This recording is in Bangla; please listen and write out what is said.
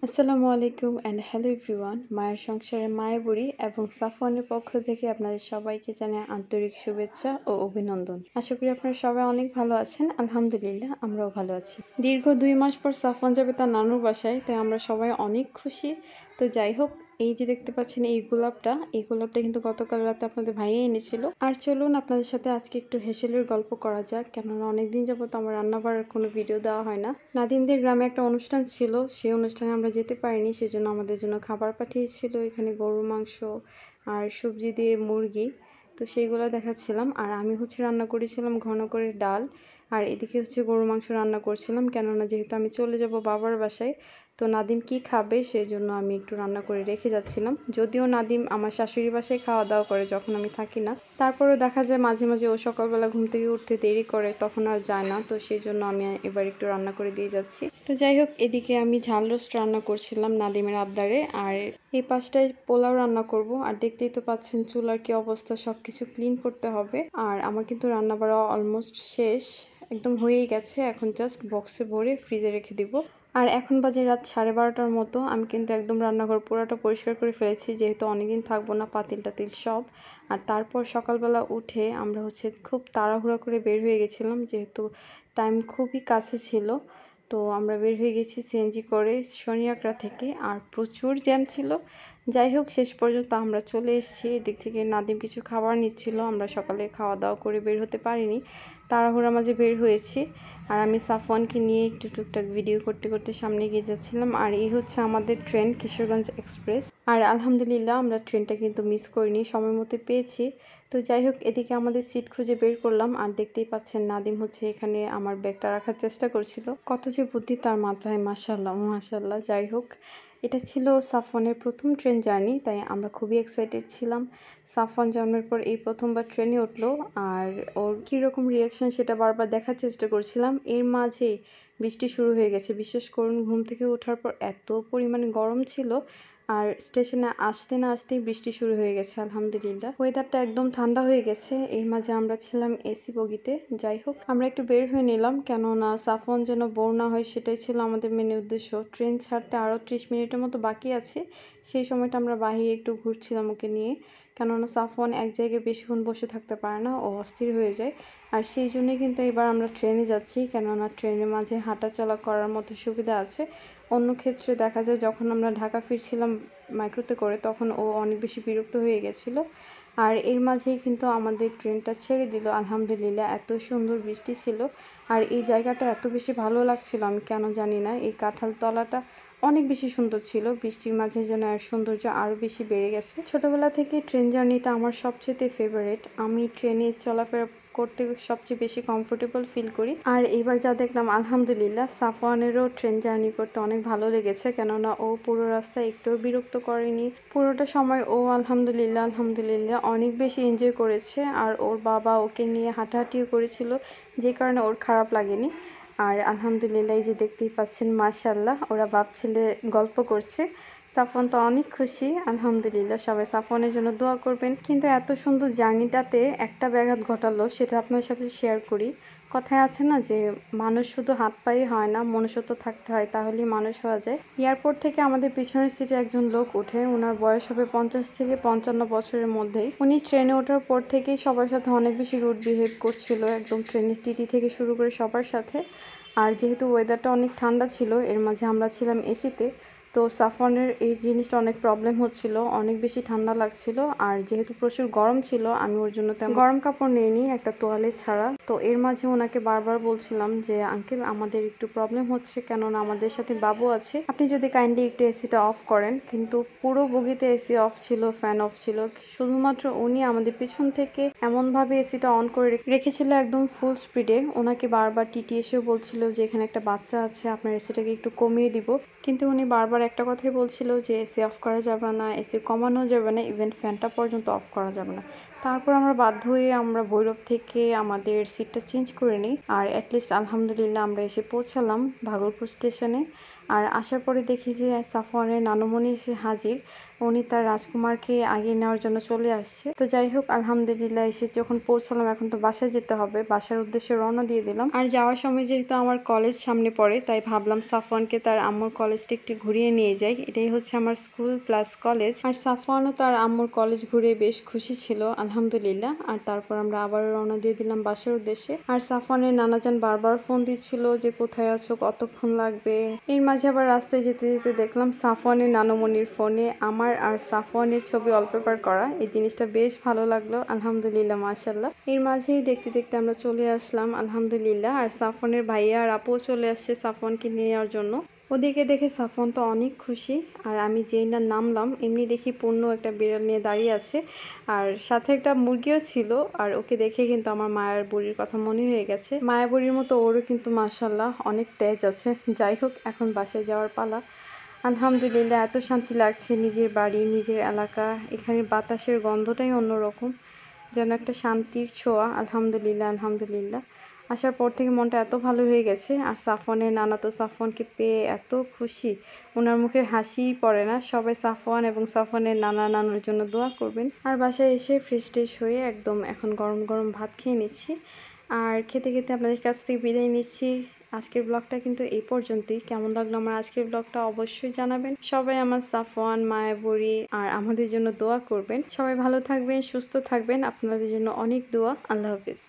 আসসালামু আলাইকুম অ্যান্ড হ্যালো এভরিওয়ান। মায়ের সংসারে মায়ের বুড়ি এবং সাফওয়ানের পক্ষ থেকে আপনাদের সবাইকে জানাই আন্তরিক শুভেচ্ছা ও অভিনন্দন। আশা করি আপনারা সবাই অনেক ভালো আছেন। আলহামদুলিল্লাহ আমরাও ভালো আছি। দীর্ঘ 2 মাস পর সাফওয়ান যাবে তার নানুর বাসায়, তাই আমরা সবাই অনেক খুশি। তো যাই হোক, এই যে দেখতে পাচ্ছেন এই গোলাপটা কিন্তু গতকাল রাতে আপনাদের ভাইয়া এনেছিল। আর চলুন আপনাদের সাথে আজকে একটু হেসেলের গল্প করা যাক, কেননা অনেকদিন যাবত আমার রান্নাবাড়ার কোনো ভিডিও দেওয়া হয় না। নাদিমদের গ্রামে একটা অনুষ্ঠান ছিল, সেই অনুষ্ঠানে আমরা যেতে পারিনি, সেজন্য আমাদের জন্য খাবার পাঠিয়েছিল। এখানে গরুর মাংস আর সবজি দিয়ে মুরগি, তো সেইগুলো দেখাচ্ছিলাম। আর আমি রান্না করেছিলাম ঘন করে ডাল, আর এদিকে গরুর মাংস রান্না করছিলাম, কেননা যেহেতু আমি চলে যাব বাবার বাসায়, তো নাদিম কি খাবে সেই জন্য আমি একটু রান্না করে রেখে যাচ্ছিলাম। যদিও নাদিম আমার শাশুড়ি বাসায় খাওয়া দাওয়া করে যখন আমি থাকি না, তারপরেও দেখা যায় মাঝে মাঝে ও সকালবেলা ঘুম থেকে উঠতে দেরি করে, তখন আর যায় না। তো সেই জন্য আমি এবার একটু রান্না করে দিয়ে যাচ্ছি। তো যাই হোক, এদিকে আমি ঝাল রোস্ট রান্না করছিলাম নাদিমের আবদারে, আর এই পাশটায় পোলাও রান্না করব। আর দেখতেই তো পাচ্ছেন চুলার কি অবস্থা, সবকিছু ক্লিন করতে হবে। আর আমার কিন্তু রান্না বাড়া অলমোস্ট শেষ, একদম হয়েই গেছে। এখন জাস্ট বক্সে ভরে ফ্রিজে রেখে দিব। আর এখন বাজে রাত 12:30টার মতো। আমি কিন্তু একদম রান্নাঘর পুরোটা পরিষ্কার করে ফেলেছি, যেহেতু অনেকদিন থাকবো না, পাতিল টাতিল সব। আর তারপর সকালবেলা উঠে আমরা খুব তাড়াহুড়া করে বের হয়ে গেছিলাম, যেহেতু টাইম খুবই কাছে ছিল। তো আমরা বের হয়ে গেছি সিএনজি করে শনিয়াকড়া থেকে, আর প্রচুর জ্যাম ছিল। যাই হোক, শেষ পর্যন্ত আমরা চলে এসেছি। এদিক থেকে নাদিম কিছু খাবার নিচ্ছিল, আমরা সকালে খাওয়া দাওয়া করে বের হতে পারিনি, তাড়াহুড়ার মাঝে বের হয়েছি। আর আমি সাফওয়ানকে নিয়ে একটু টুকটাক ভিডিও করতে করতে সামনে এগিয়ে যাচ্ছিলাম। আর এই হচ্ছে আমাদের ট্রেন, কিশোরগঞ্জ এক্সপ্রেস। আর আলহামদুলিল্লাহ আমরা ট্রেনটা কিন্তু মিস করিনি, সময় মতো পেয়েছি। তো যাই হোক, এদিকে আমাদের সিট খুঁজে বের করলাম। আর দেখতেই পাচ্ছেন নাদিম এখানে আমার ব্যাগটা রাখার চেষ্টা করছিল। কত যে বুদ্ধি তার মাথায়, মাশাআল্লাহ মাশাআল্লাহ। যাই হোক, এটা ছিল সাফওয়ানের প্রথম ট্রেন জার্নি, তাই আমরা খুবই এক্সাইটেড ছিলাম। সাফওয়ান জন্মের পর এই প্রথমবার ট্রেনে উঠলো, আর ওর কীরকম রিয়াকশান সেটা বারবার দেখার চেষ্টা করছিলাম। এর মাঝেই বৃষ্টি শুরু হয়ে গেছে। বিশ্বাস করুন, ঘুম থেকে ওঠার পর এত পরিমাণে গরম ছিল, আর স্টেশনে আসতে না আসতেই বৃষ্টি শুরু হয়ে গেছে। আলহামদুলিল্লাহ ওয়েদারটা একদম ঠান্ডা হয়ে গেছে। এর মাঝে আমরা ছিলাম এসি বগিতে। যাই হোক, আমরা একটু বের হয়ে নিলাম, কেননা সাফওয়ান যেন বোর না হয়, সেটাই ছিল আমাদের মেন উদ্দেশ্য। ট্রেন ছাড়তে আরও 30 মিনিটের মতো বাকি আছে, সেই সময়টা আমরা বাহিরে একটু ঘুরছিলাম ওকে নিয়ে, কেননা সাফওয়ান এক জায়গায় বেশিক্ষণ বসে থাকতে পারে না, ও অস্থির হয়ে যায়। আর সেই জন্যই কিন্তু এবার আমরা ট্রেনে যাচ্ছি, কেননা ট্রেনের মাঝে হাঁটাচলা করার মতো সুবিধা আছে। অন্য ক্ষেত্রে দেখা যায় যখন আমরা ঢাকা ফিরছিলাম মাইক্রোতে করে, তখন ও অনেক বেশি বিরক্ত হয়ে গেছিলো। আর এর মাঝেই কিন্তু আমাদের ট্রেনটা ছেড়ে দিল। আলহামদুলিল্লাহ এত সুন্দর বৃষ্টি ছিল, আর এই জায়গাটা এত বেশি ভালো লাগছিল, আমি কেন জানি না। এই কাঁঠাল তলাটা অনেক বেশি সুন্দর ছিল, বৃষ্টির মাঝে যেন এর সৌন্দর্য আরও বেশি বেড়ে গেছে। ছোটোবেলা থেকে ট্রেন জার্নিটা আমার সবচেয়ে ফেভারিট। আমি ট্রেনে চলাফেরা করতে সবচেয়ে বেশি কমফোর্টেবল ফিল করি। আর এইবার যা দেখলাম, আলহামদুলিল্লাহ সাফওয়ানেরও ট্রেন জার্নি করতে অনেক ভালো লেগেছে, কেননা ও পুরো রাস্তায় একটুও বিরক্ত করেনি। পুরোটা সময় ও আলহামদুলিল্লাহ অনেক বেশি এনজয় করেছে। আর ওর বাবা ওকে নিয়ে হাঁটাহাঁটিও করেছিল, যে কারণে ওর খারাপ লাগেনি। আর আলহামদুলিল্লাহ এই যে দেখতেই পাচ্ছেন, মাশাআল্লাহ ওরা বাপ ছেলে গল্প করছে। সাফওয়ান তো অনেক খুশি। আলহামদুলিল্লাহ সবাই সাফওয়ানের জন্য দোয়া করবেন। কিন্তু এত সুন্দর জার্নিটাতে একটা ব্যাঘাত ঘটালো, সেটা আপনার সাথে শেয়ার করি। কথায় আছে না যে মানুষ শুধু হাত পায়ে হয় না, মনুষ্যত্ব থাকতে হয়, তাহলেই মানুষ হওয়া যায়। এয়ারপোর্ট থেকে আমাদের পিছনের সিটে একজন লোক ওঠে, ওনার বয়স হবে 50 থেকে 55 বছরের মধ্যেই। উনি ট্রেনে ওঠার পর থেকেই সবার সাথে অনেক বেশি রুড বিহেভ করছিল, একদম ট্রেনের টিটি থেকে শুরু করে সবার সাথে। আর যেহেতু ওয়েদারটা অনেক ঠান্ডা ছিল, এর মাঝে আমরা ছিলাম এসিতে, তো সাফওয়ানের এই জিনিসটা অনেক প্রবলেম হচ্ছিল, অনেক বেশি ঠান্ডা লাগছিল। আর যেহেতু প্রচুর গরম ছিল, আমি ওর জন্য তেমন গরম কাপড় নিইনি, একটা তোয়ালে ছাড়া। তো এর মাঝে ওনাকে বারবার বলছিলাম যে আঙ্কেল আমাদের একটু প্রবলেম হচ্ছে, কেননা আমাদের সাথে বাবু আছে, আপনি যদি কাইন্ডলি একটু এসিটা অফ করেন। কিন্তু পুরো বগিতে এসি অফ ছিল, ফ্যান অফ ছিল, শুধুমাত্র উনি আমাদের পিছন থেকে এমনভাবে এসিটা অন করে রেখেছিল একদম ফুল স্পিডে। ওনাকে বারবার টিটি এসেও বলছিল যে এখানে একটা বাচ্চা আছে, আপনার এসিটাকে একটু কমিয়ে দিব। কিন্তু উনি বারবার একটা কথাই বলছিল যে এসি অফ করা যাবে না, এসি কমানো যাবে না, ইভেন ফ্যানটা পর্যন্ত অফ করা যাবে না। তারপর আমরা বাধ্য হয়ে আমরা ভৈরব থেকে আমাদের সিটটা চেঞ্জ করে নিই। আর অ্যাটলিস্ট আলহামদুলিল্লাহ আমরা এসে পৌঁছালাম ভাগলপুর স্টেশনে। আর আসার পরে দেখি যে সাফওয়ানের নানুমণি এসে হাজির। উনি তার রাজকুমারকে আগিয়ে নেওয়ার জন্য চলে আসছে। তো যাই হোক, আলহামদুলিল্লাহ এসে যখন পৌঁছালাম, এখন তো বাসায় যেতে হবে, বাসার উদ্দেশ্যে রওনা দিয়ে দিলাম। আর যাওয়ার সময় যেহেতু আমার কলেজ সামনে পড়ে, তাই ভাবলাম সাফওয়ানকে তার আম্মুর কলেজটা একটু ঘুরিয়ে নিয়ে যাই। এটাই হচ্ছে আমার স্কুল প্লাস কলেজ। আর সাফওয়ানও তার আম্মুর কলেজ ঘুরে বেশ খুশি ছিল আলহামদুলিল্লাহ। আর তারপর আমরা আবার রওনা দিয়ে দিলাম বাসার উদ্দেশ্যে। আর সাফওয়ানের নানাজান বারবার ফোন দিচ্ছিল যে কোথায় আছো, কতক্ষণ লাগবে। এর মাঝে আবার রাস্তায় যেতে যেতে দেখলাম সাফওয়ানের নানুমণির ফোনে আমার আর সাফওয়ানের ছবি ওয়ালপেপার করা। এই জিনিসটা বেশ ভালো লাগলো আলহামদুলিল্লাহ, মাশাআল্লাহ। এর মাঝেই দেখতে দেখতে আমরা চলে আসলাম আলহামদুলিল্লাহ। আর সাফওয়ানের ভাইয়া আর আপুও চলে আসছে সাফওয়ানকে নেওয়ার জন্য। ওদিকে দেখে সাফওয়ান তো অনেক খুশি। আর আমি যেই না নামলাম, এমনি দেখি পূর্ণ একটা বিড়াল নিয়ে দাঁড়িয়ে আছে, আর সাথে একটা মুরগিও ছিল। আর ওকে দেখে কিন্তু আমার মায়ার বুড়ির কথা মনে হয়ে গেছে। মায়া বুড়ির মতো ওরও কিন্তু মাশাআল্লাহ অনেক তেজ আছে। যাই হোক, এখন বাসায় যাওয়ার পালা। আলহামদুলিল্লাহ, এত শান্তি লাগছে, নিজের বাড়ি, নিজের এলাকা। এখানের বাতাসের গন্ধটাই অন্যরকম, যেন একটা শান্তির ছোঁয়া। আলহামদুলিল্লাহ, আলহামদুলিল্লাহ। আসার পর থেকে মনটা এত ভালো হয়ে গেছে। আর সাফওয়ানের নানা তো সাফওয়ানকে পেয়ে এত খুশি, ওনার মুখের হাসিই পড়ে না। সবাই সাফওয়ান এবং সাফওয়ানের নানা নানুর জন্য দোয়া করবেন। আর বাসায় এসে ফ্রেশ ট্রেশ হয়ে একদম এখন গরম গরম ভাত খেয়ে নিচ্ছি। আর খেতে খেতে আপনাদের কাছ থেকে বিদায় নিচ্ছি। আজকের ব্লগটা কিন্তু এই পর্যন্তই। কেমন লাগলো আমার আজকের ব্লগটা অবশ্যই জানাবেন। সবাই আমার সাফওয়ান, মায়াবুড়ি আর আমাদের জন্য দোয়া করবেন। সবাই ভালো থাকবেন, সুস্থ থাকবেন। আপনাদের জন্য অনেক দোয়া। আল্লাহ হাফেজ।